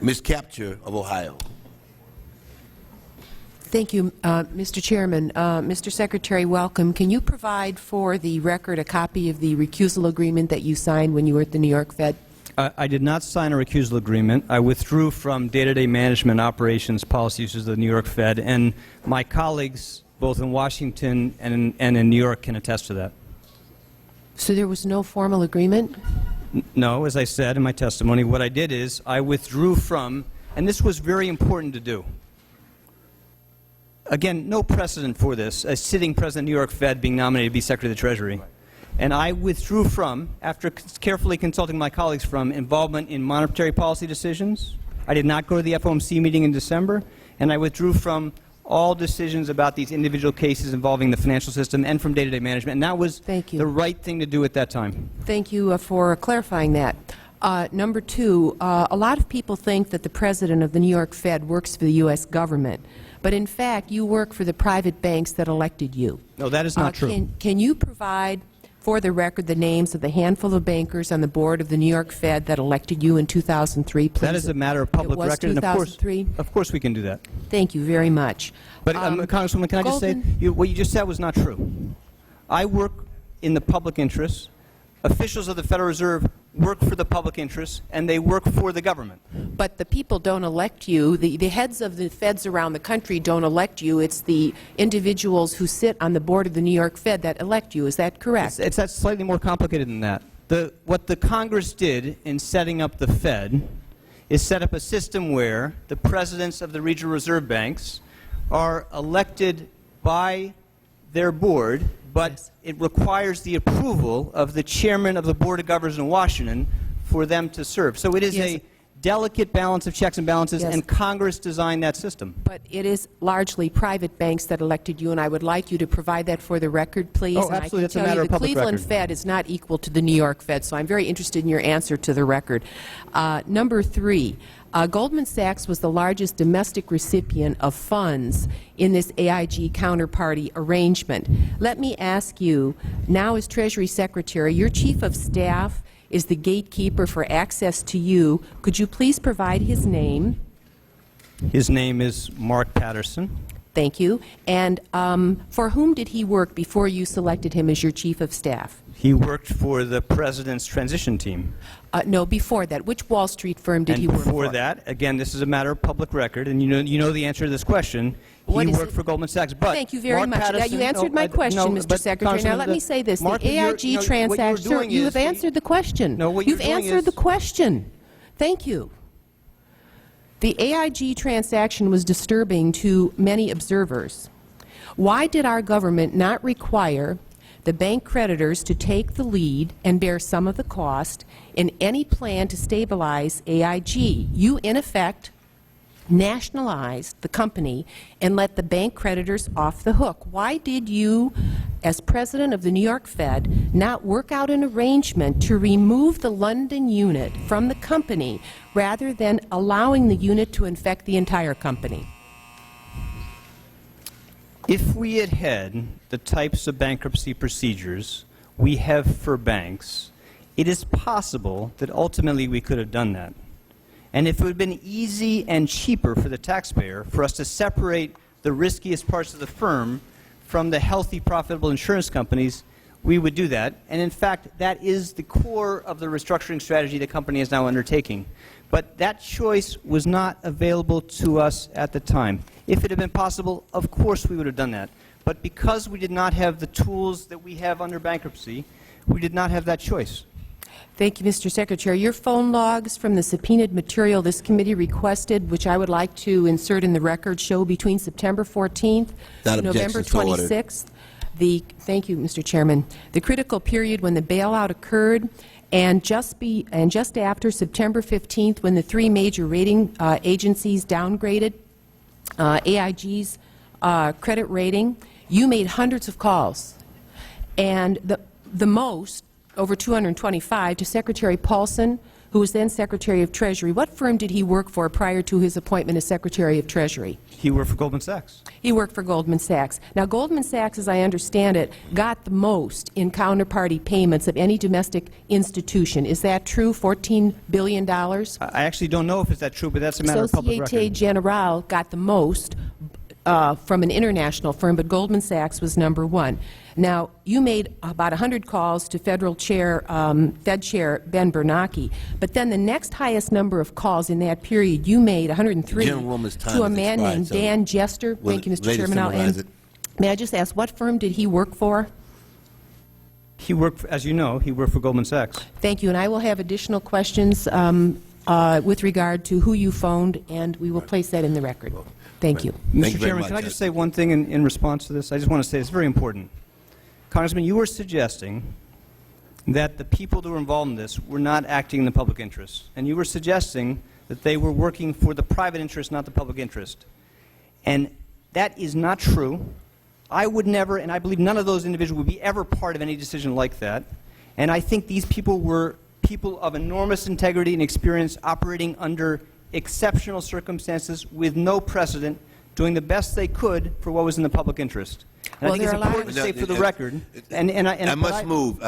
Ms. Capture of Ohio. Thank you, Mr. Chairman. Mr. Secretary, welcome. Can you provide for the record a copy of the recusal agreement that you signed when you were at the New York Fed? I did not sign a recusal agreement. I withdrew from day-to-day management operations policies of the New York Fed, and my colleagues, both in Washington and in New York, can attest to that. So there was no formal agreement? No, as I said in my testimony, what I did is I withdrew from, and this was very important to do. Again, no precedent for this, a sitting president of the New York Fed being nominated to be Secretary of the Treasury. And I withdrew from, after carefully consulting my colleagues, from involvement in monetary policy decisions. I did not go to the FOMC meeting in December, and I withdrew from all decisions about these individual cases involving the financial system and from day-to-day management. And that was the right thing to do at that time. Thank you for clarifying that. Number two, a lot of people think that the president of the New York Fed works for the U.S. government. But in fact, you work for the private banks that elected you. No, that is not true. Can you provide for the record the names of the handful of bankers on the board of the New York Fed that elected you in 2003, please? That is a matter of public record. It was 2003? And of course we can do that. Thank you very much. But, Congresswoman, can I just say, what you just said was not true. I work in the public interest. Officials of the Federal Reserve work for the public interest, and they work for the government. But the people don't elect you. The heads of the Feds around the country don't elect you. It's the individuals who sit on the board of the New York Fed that elect you. Is that correct? It's slightly more complicated than that. What the Congress did in setting up the Fed is set up a system where the presidents of the regional reserve banks are elected by their board, but it requires the approval of the chairman of the Board of Governors in Washington for them to serve. So it is a delicate balance of checks and balances, and Congress designed that system. But it is largely private banks that elected you, and I would like you to provide that for the record, please. Oh, absolutely. That's a matter of public record. The Cleveland Fed is not equal to the New York Fed, so I'm very interested in your answer to the record. Number three, Goldman Sachs was the largest domestic recipient of funds in this AIG counterparty arrangement. Let me ask you, now as Treasury Secretary, your Chief of Staff is the gatekeeper for access to you. Could you please provide his name? His name is Mark Patterson. Thank you. And for whom did he work before you selected him as your Chief of Staff? He worked for the President's transition team. No, before that. Which Wall Street firm did he work for? And before that, again, this is a matter of public record, and you know the answer to this question. He worked for Goldman Sachs. But thank you very much. Patterson, You answered my question, Mr. Secretary. Now let me say this. The AIG transaction, sir, you have answered the question. No, what you're doing is... You've answered the question. Thank you. The AIG transaction was disturbing to many observers. Why did our government not require the bank creditors to take the lead and bear some of the cost in any plan to stabilize AIG? You, in effect, nationalized the company and let the bank creditors off the hook. Why did you, as president of the New York Fed, not work out an arrangement to remove the London unit from the company rather than allowing the unit to infect the entire company? If we had had the types of bankruptcy procedures we have for banks, it is possible that ultimately we could have done that. And if it would have been easy and cheaper for the taxpayer for us to separate the riskiest parts of the firm from the healthy, profitable insurance companies, we would do that. And in fact, that is the core of the restructuring strategy the company is now undertaking. But that choice was not available to us at the time. If it had been possible, of course we would have done that. But because we did not have the tools that we have under bankruptcy, we did not have that choice. Thank you, Mr. Secretary. Your phone logs from the subpoenaed material this committee requested, which I would like to insert in the record, show between September 14th and November 26th. Thank you, Mr. Chairman. The critical period when the bailout occurred, and just after September 15th, when the three major rating agencies downgraded AIG's credit rating, you made hundreds of calls, and the most, over 225, to Secretary Paulson, who was then Secretary of Treasury, what firm did he work for prior to his appointment as Secretary of Treasury? He worked for Goldman Sachs. He worked for Goldman Sachs. Now, Goldman Sachs, as I understand it, got the most in counterparty payments of any domestic institution. Is that true, $14 billion? I actually don't know if it's that true, but that's a matter of public record. Societe Generale got the most from an international firm, but Goldman Sachs was number one. Now, you made about 100 calls to Fed Chair Ben Bernanke, but then the next highest number of calls in that period, you made 103 Gentlewoman's time to a has man expired, named so Dan Jester. will Thank you, Mr. lady Chairman. I'll summarize end. it? May I just ask, what firm did he work for? He worked, as you know, he worked for Goldman Sachs. Thank you, and I will have additional questions with regard to who you phoned, and we will place that in the record. Thank you. Thank you Mr. very Chairman, much. can I just say one thing in response to this? I just want to say it's very important. Congressman, you were suggesting that the people that were involved in this were not acting in the public interest, and you were suggesting that they were working for the private interest, not the public interest. And that is not true. I would never, and I believe none of those individuals would be ever part of any decision like that. And I think these people were people of enormous integrity and experience operating under exceptional circumstances with no precedent, doing the best they could for what was in the public interest. And Well, I think there it's are a lot important of- to say for the record. I must move.